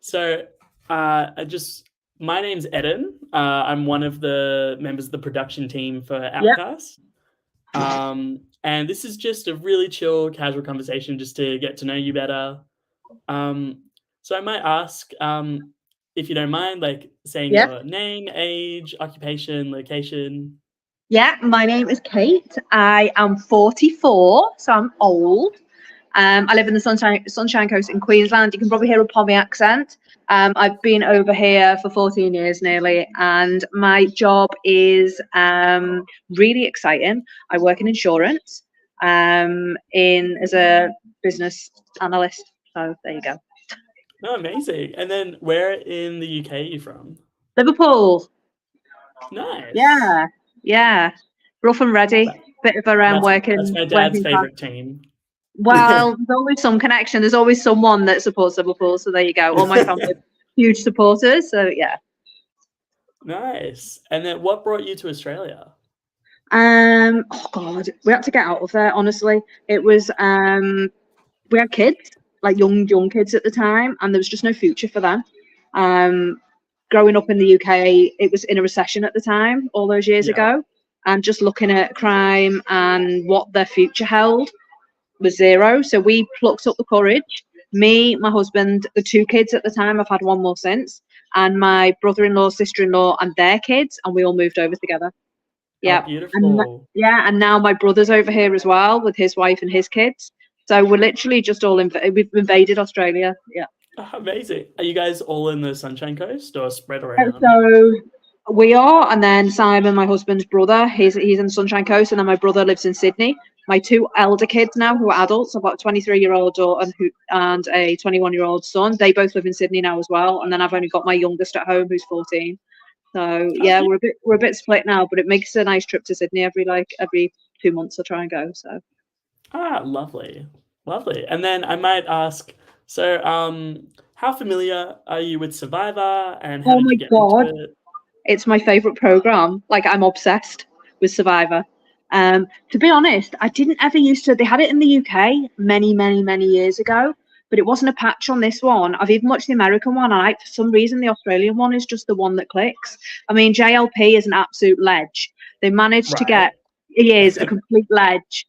So, my name's Eden. I'm one of the members of the production team for Yep. Outcast. And this is just a really chill, casual conversation just to get to know you better. So I might ask, if you don't mind, like saying Yeah. your name, age, occupation, location. Yeah, my name is Kate. I am 44, so I'm old. I live in the Sunshine Coast in Queensland. You can probably hear a Pommy accent. I've been over here for 14 years nearly, and my job is really exciting. I work in insurance as a business analyst. So there you go. Oh, amazing. And then where in the UK are you from? Liverpool. Nice. Yeah. Rough and ready. Bit of a That's my dad's working class. favourite team. Well, there's always some connection. There's always someone that supports Liverpool. So there you go. All my family, huge supporters. So yeah. Nice. And then what brought you to Australia? Oh God, we had to get out of there. Honestly, it was we had kids, like young kids at the time, and there was just no future for them. Growing up in the UK, it was in a recession at the time, all those years ago, and just looking at crime and what their future held was zero. So we plucked up the courage. Me, my husband, the two kids at the time. I've had one more since, and my brother-in-law, sister-in-law, and their kids, and we all moved over together. Yeah, Oh, beautiful. and now my brother's over here as well with his wife and his kids. So we're literally just all we've invaded Australia. Yeah. Oh, amazing. Are you guys all in the Sunshine Coast or spread around? So we are, and then Simon, my husband's brother, he's in the Sunshine Coast, and then my brother lives in Sydney. My two elder kids now, who are adults, I've got a 23-year-old daughter and a 21-year-old son. They both live in Sydney now as well, and then I've only got my youngest at home, who's 14. So yeah, we're a bit split now, but it makes a nice trip to Sydney every 2 months. I try and go. So lovely. And then I might ask, so how familiar are you with Survivor, and how did you get into it? It's my favorite program. Like, I'm obsessed with Survivor. To be honest, I didn't ever used to. They had it in the UK many years ago, but it wasn't a patch on this one. I've even watched the American one, and for some reason the Australian one is just the one that clicks. I mean, JLP is an absolute ledge. They managed to get. He is a complete ledge.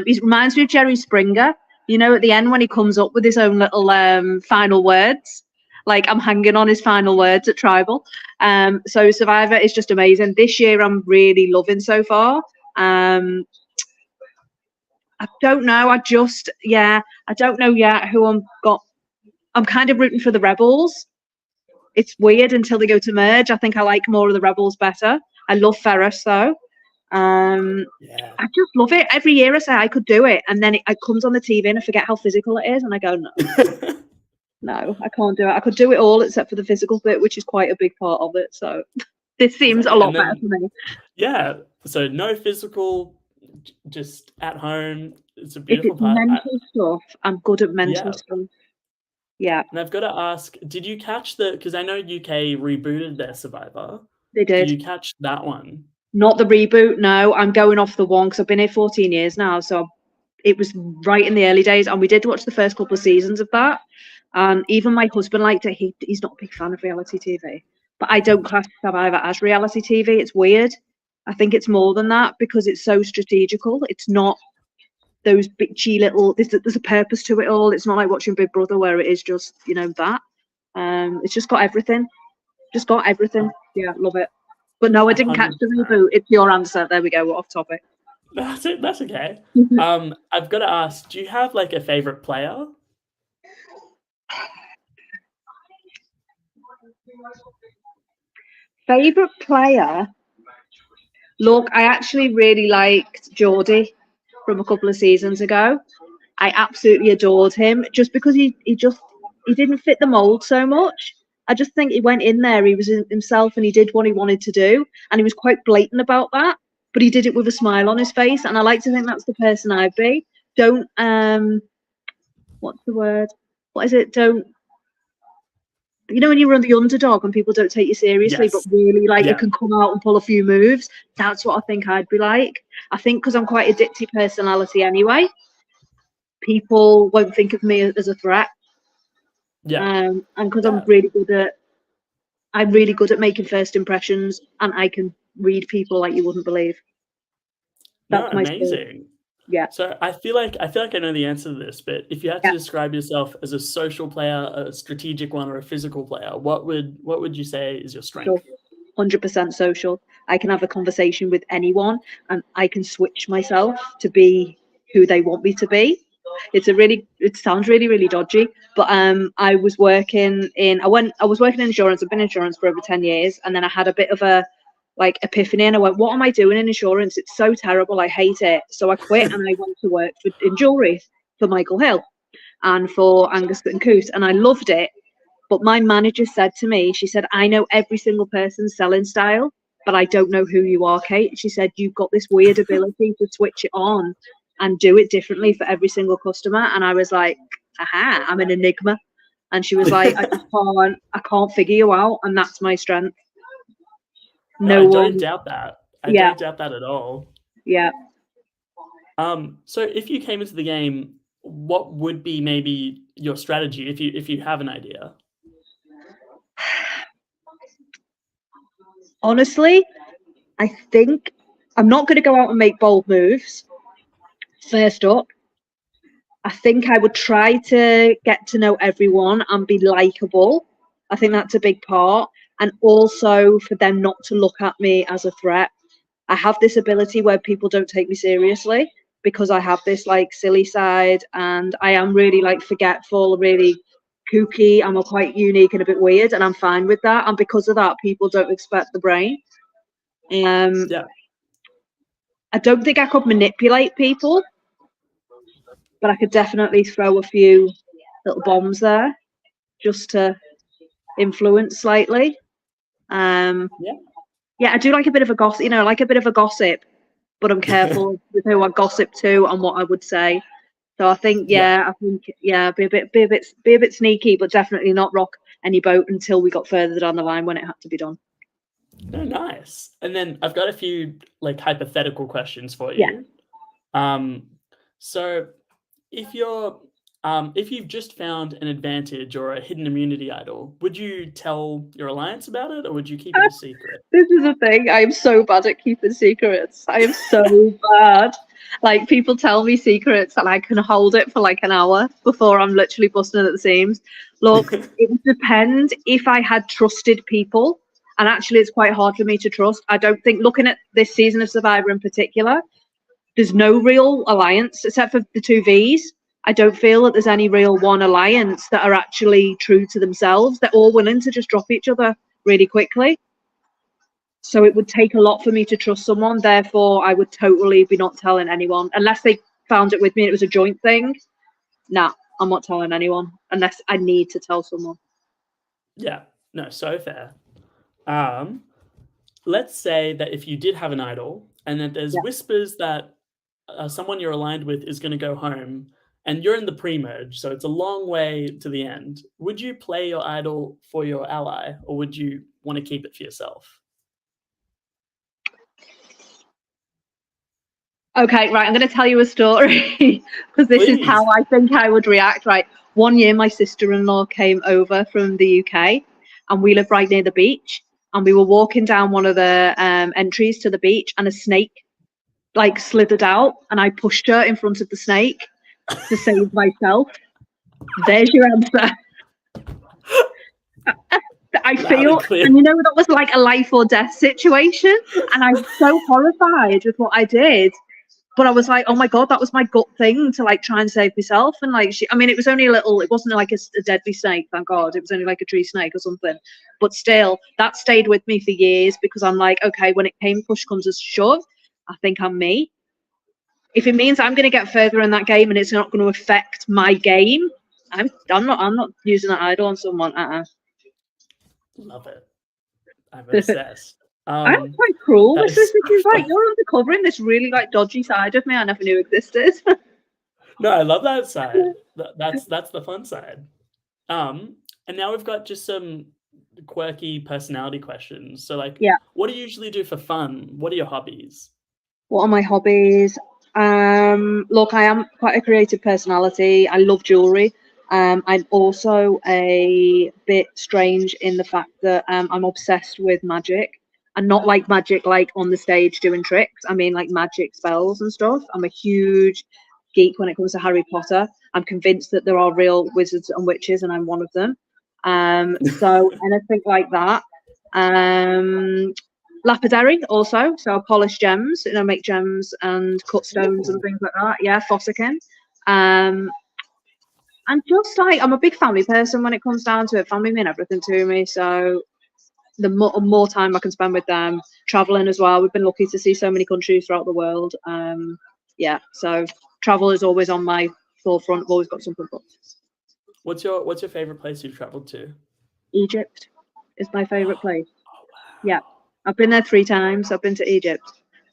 He reminds me of Jerry Springer. You know, at the end when he comes up with his own little final words. Like, I'm hanging on his final words at Tribal. So Survivor is just amazing. This year I'm really loving so far. I don't know. I don't know yet who I'm kind of rooting for the Rebels. It's weird until they go to merge. I think I like more of the Rebels better. I love Ferris though. I just love it. Every year I say I could do it, and then it comes on the TV and I forget how physical it is, and I go, no. No, I can't do it. I could do it all except for the physical bit, which is quite a big part of it. So this seems a lot better for me. Yeah. So no physical, just at home. It's a beautiful part. Mental stuff. I'm good at mental stuff. Yeah. And I've got to ask, did you catch because I know UK rebooted their Survivor. They did. Did you catch that one? Not the reboot, no. I'm going off the one because I've been here 14 years now. So it was right in the early days. And we did watch the first couple of seasons of that. Even my husband liked it. He's not a big fan of reality TV. But I don't class Survivor as reality TV. It's weird. I think it's more than that because it's so strategical. It's not those bitchy little. There's a purpose to it all. It's not like watching Big Brother where it is just that. It's just got everything. Yeah, love it. But no, I didn't 100%. Catch the reboot. It's your answer. There we go. We're off topic. That's it. That's okay. I've got to ask, do you have like a favorite player? Favorite player? Look, I actually really liked Geordie from a couple of seasons ago. I absolutely adored him just because he didn't fit the mold so much. I just think he went in there, he was himself, and he did what he wanted to do, and he was quite blatant about that, but he did it with a smile on his face, and I like to think that's the person I'd be. Don't what's the word? What is it? Don't, you know, when you run the underdog and people don't take you seriously, but really you can come out and pull a few moves. That's what I think I'd be like. I think because I'm quite a ditzy personality anyway, people won't think of me as a threat. Yeah. And because Yeah. I'm really good at making first impressions, and I can read people like you wouldn't believe. No, That's my skill. amazing. Yeah. So I feel like I know the answer to this, but if you had to Yeah. describe yourself as a social player, a strategic one, or a physical player, what would you say is your So strength? 100% social. I can have a conversation with anyone, and I can switch myself to be who they want me to be. It sounds really, really dodgy, but I was working in insurance. I've been in insurance for over 10 years, and then I had a bit of a like epiphany, and I went, what am I doing in insurance? It's so terrible. I hate it. So I quit, and I went to work in jewelry for Michael Hill and for Angus and Coot, and I loved it. But my manager said to me, she said, I know every single person's selling style, but I don't know who you are, Kate. She said, you've got this weird ability to switch it on and do it differently for every single customer. And I was like, aha, I'm an enigma. And she was like, I can't figure you out. And that's my strength. No, No I don't one, doubt that. I yeah, don't doubt that at all. yeah. So if you came into the game, what would be maybe your strategy if you have an idea? Honestly, I think I'm not going to go out and make bold moves. First up, I think I would try to get to know everyone and be likable. I think that's a big part. And also for them not to look at me as a threat. I have this ability where people don't take me seriously because I have this like silly side, and I am really like forgetful, really kooky. I'm a quite unique and a bit weird, and I'm fine with that. And because of that, people don't expect the brain. Um, Yeah. I don't think I could manipulate people, but I could definitely throw a few little bombs there just to influence slightly. Um, Yeah. yeah, I do like a bit of a gossip, like a bit of a gossip, but I'm careful with who I gossip to and what I would say. So Yeah. be a bit sneaky, but definitely not rock any boat until we got further down the line when it had to be done. No, nice. And then I've got a few like hypothetical questions for Yeah. you. Um, so if you've just found an advantage or a hidden immunity idol, would you tell your alliance about it, or would you keep it a secret? This is the thing. I am so bad at keeping secrets. I am so bad. Like people tell me secrets and I can hold it for like an hour before I'm literally busting at the seams. Look, it would depend if I had trusted people. And actually it's quite hard for me to trust. I don't think looking at this season of Survivor in particular, there's no real alliance except for the two V's. I don't feel that there's any real one alliance that are actually true to themselves. They're all willing to just drop each other really quickly. So it would take a lot for me to trust someone. Therefore, I would totally be not telling anyone unless they found it with me and it was a joint thing. Nah, I'm not telling anyone unless I need to tell someone. Yeah. No, so fair. Um, let's say that if you did have an idol and that there's Yeah. whispers that someone you're aligned with is going to go home and you're in the pre-merge, so it's a long way to the end, would you play your idol for your ally, or would you want to keep it for yourself? Okay, right. I'm going to tell you a story because this is how Please. I think I would react. Right. One year, my sister-in-law came over from the UK, and we live right near the beach. And we were walking down one of the entries to the beach, and a snake like slithered out, and I pushed her in front of the snake to save myself. There's your answer. I Loud and feel, clear. and that was like a life or death situation, and I was so horrified with what I did. But I was like, oh my god, that was my gut thing to like try and save myself. And like, I mean, it was only it wasn't like a deadly snake, thank God. It was only like a tree snake or something. But still, that stayed with me for years because I'm like, okay, when it came push comes to shove, I think I'm me. If it means I'm going to get further in that game and it's not going to affect my game, I'm not using that idol on someone. Love it. I'm I'm obsessed. quite cruel. That This is is so like fun. you're uncovering this really like dodgy side of me I never knew existed. No, I love that side. That's the fun side. And now we've got just some quirky personality questions. So, like, Yeah. what do you usually do for fun? What are your hobbies? What are my hobbies? Look, I am quite a creative personality. I love jewelry. I'm also a bit strange in the fact that I'm obsessed with magic, and not like magic like on the stage doing tricks. I mean like magic spells and stuff. I'm a huge geek when it comes to Harry Potter. I'm convinced that there are real wizards and witches, and I'm one of them. So anything like that. Um, Lapidary also, so I polish gems, make gems and cut stones and Ooh. things like that. Yeah, fossicking. Um, and just like I'm a big family person when it comes down to it. Family mean everything to me. So the more time I can spend with them, traveling as well. We've been lucky to see so many countries throughout the world. Yeah, so travel is always on my forefront. I've always got something booked. What's your favorite place you've traveled to? Egypt is my favorite place. Oh Yeah, wow. I've been there 3 times. I've been to Egypt.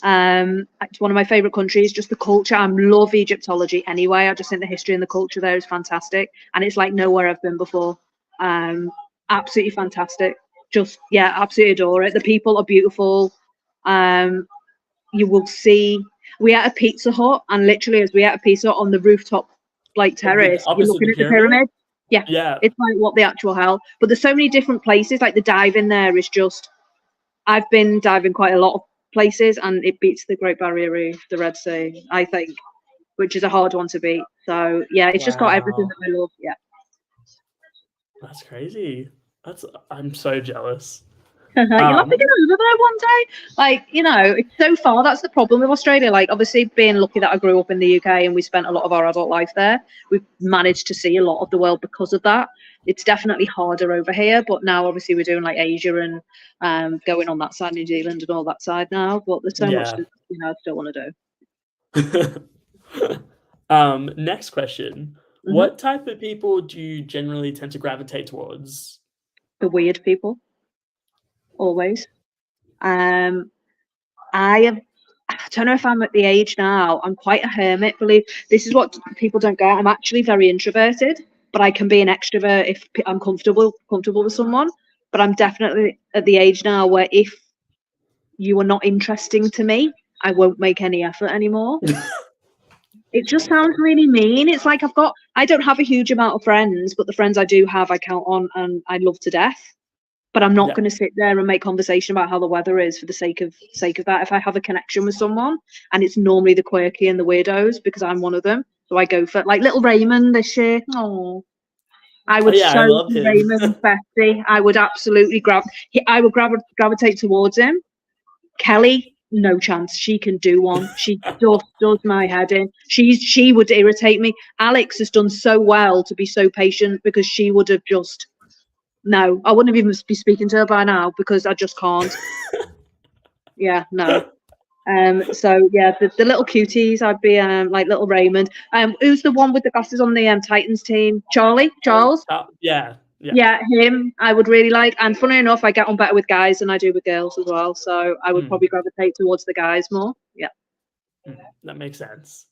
It's one of my favorite countries. Just the culture. I love Egyptology anyway. I just think the history and the culture there is fantastic, and it's like nowhere I've been before. Um, Absolutely fantastic. Just yeah, absolutely adore it. The people are beautiful. Um, you will see. We had a Pizza Hut, and literally as we had a Pizza Hut on the rooftop, like The terrace, you're opposite looking the at the pyramid? pyramid. Yeah, Yeah. it's like what the actual hell. But there's so many different places. Like the dive in there is just. I've been diving quite a lot of places, and it beats the Great Barrier Reef, the Red Sea, I think, which is a hard one to beat. So yeah, it's just got everything Wow. that I love. Yeah. That's crazy. That's I'm so jealous. You'll have to get Um, over there one day. Like, it's so far. That's the problem with Australia. Like, obviously, being lucky that I grew up in the UK and we spent a lot of our adult life there, we've managed to see a lot of the world because of that. It's definitely harder over here, but now obviously we're doing like Asia and going on that side, New Zealand and all that side now. But there's so much yeah. that I still want to do. Next question. Hmm. What type of people do you generally tend to gravitate towards? The weird people, always. Um, I have. I don't know if I'm at the age now. I'm quite a hermit. Believe this is what people don't get. I'm actually very introverted, but I can be an extrovert if I'm comfortable with someone. But I'm definitely at the age now where if you are not interesting to me, I won't make any effort anymore. It just sounds really mean. It's like I don't have a huge amount of friends, but the friends I do have, I count on and I love to death. But I'm not Yeah. going to sit there and make conversation about how the weather is for the sake of that. If I have a connection with someone, and it's normally the quirky and the weirdos because I'm one of them, so I go for like little Raymond this year. Oh, I Oh would yeah, I so love be him. Raymond's bestie. I would absolutely I would gravitate towards him. Kelly, no chance. She can do one. She just does my head in. She would irritate me. Alex has done so well to be so patient because she would have just no. I wouldn't even be speaking to her by now because I just can't. Yeah, no. So yeah, the little cuties, I'd be like little Raymond. Who's the one with the glasses on the Titans team? Charles. Yeah, yeah. Yeah, him. I would really like. And funny enough, I get on better with guys than I do with girls as well. So I would Mm, probably gravitate towards the guys more. Yeah. that makes sense.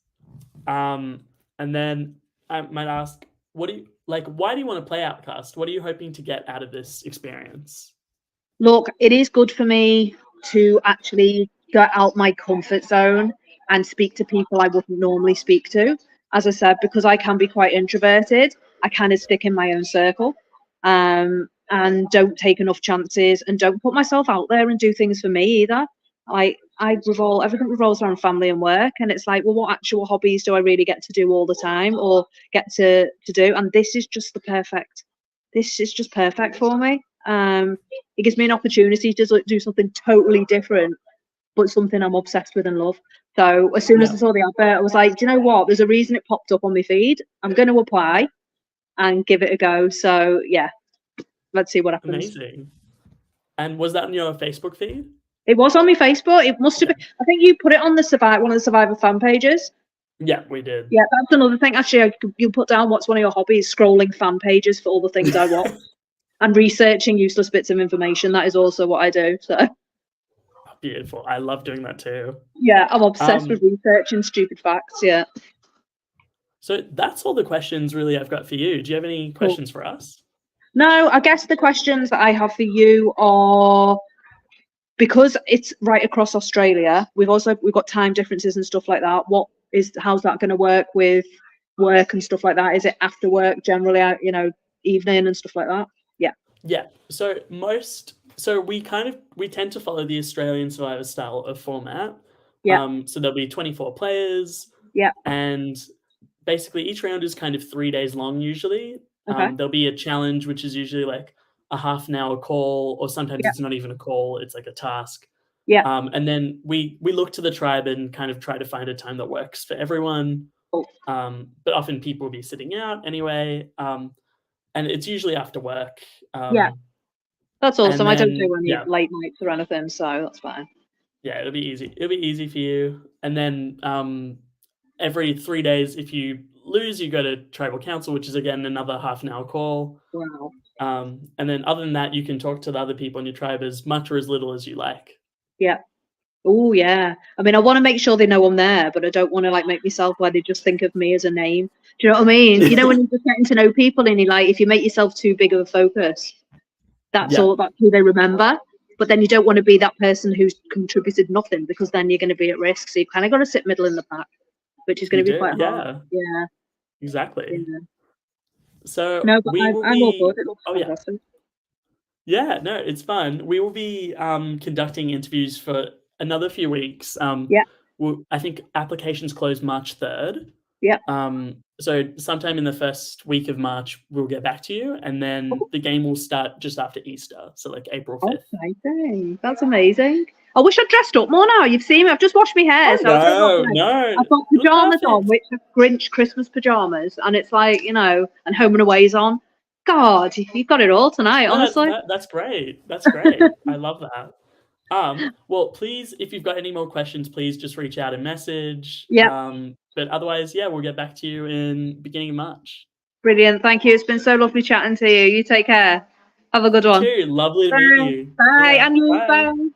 Um, and then I might ask, what do you like? Why do you want to play Outcast? What are you hoping to get out of this experience? Look, it is good for me to actually get out my comfort zone and speak to people I wouldn't normally speak to. As I said, because I can be quite introverted, I kind of stick in my own circle, and don't take enough chances and don't put myself out there and do things for me either. Everything revolves around family and work, and it's like, well, what actual hobbies do I really get to do all the time or get to do? And this is just perfect for me. It gives me an opportunity to do something totally different, but something I'm obsessed with and love. So as soon as Yeah, I saw the advert, I was like, do you know what? There's a reason it popped up on my feed. I'm going to apply and give it a go. So yeah, let's see what happens. amazing. And was that on your Facebook feed? It was on my Facebook. It must have Yeah, been. I think you put it on one of the Survivor fan pages. yeah, we did. Yeah, that's another thing. Actually, you put down what's one of your hobbies: scrolling fan pages for all the things I watch and researching useless bits of information. That is also what I do. So. Beautiful. I love doing that too. Yeah, I'm obsessed with Um, researching stupid facts. Yeah. so that's all the questions really I've got for you. Do you have any Cool. questions for us? No, I guess the questions that I have for you are because it's right across Australia. We've got time differences and stuff like that. How's that going to work with work and stuff like that? Is it after work generally, you know, evening and stuff like that? Yeah. Yeah. So we tend to follow the Australian Survivor style of format. Yeah. So there'll be 24 players, Yeah. and basically each round is kind of 3 days long usually. Okay. There'll be a challenge, which is usually like a half an hour call, or sometimes Yeah. it's not even a call, it's like a task. Yeah. And then we look to the tribe and kind of try to find a time that works for everyone. Cool. But often people will be sitting out anyway, and it's usually after work. Yeah. That's And awesome. I don't then do any late nights or anything, so that's fine. yeah, it'll be easy. It'll be easy for you. And then every 3 days, if you lose, you go to tribal council, which is again another half an hour call. Wow. And then other than that, you can talk to the other people in your tribe as much or as little as you like. Yeah. Oh yeah. I mean, I want to make sure they know I'm there, but I don't want to like make myself where they just think of me as a name. Do you know what I mean? You know, when you're just getting to know people and you like, if you make yourself too big of a focus, that's Yeah. all, that's who they remember. But then you don't want to be that person who's contributed nothing, because then you're going to be at risk. So you kind of got to sit middle in the pack, which is going to be quite hard. Yeah. Exactly. Yeah. So No, but we will I'm all be. good. It looks Oh fantastic. yeah, no, it's fun. We will be conducting interviews for another few weeks. Yeah. I think applications close March 3rd. Yeah. So sometime in the first week of March, we'll get back to you, and then the game will start just after Easter, so like April 5th. Exciting. That's amazing. I wish I'd dressed up more now. You've seen me. I've just washed my hair. Oh, so no. I've got pajamas on, which are Grinch Christmas pajamas, and it's like, you know, and Home and Away's on. God, you've got it all tonight, No, honestly. that's great. That's great. I love that. Well, please, if you've got any more questions, please just reach out and message. Yeah. But otherwise, yeah, we'll get back to you in beginning of March. Brilliant. Thank you. It's been so lovely chatting to you. You take care. Have a good one. You too. Lovely to meet you. Bye. Yeah. And you. Bye. Bye.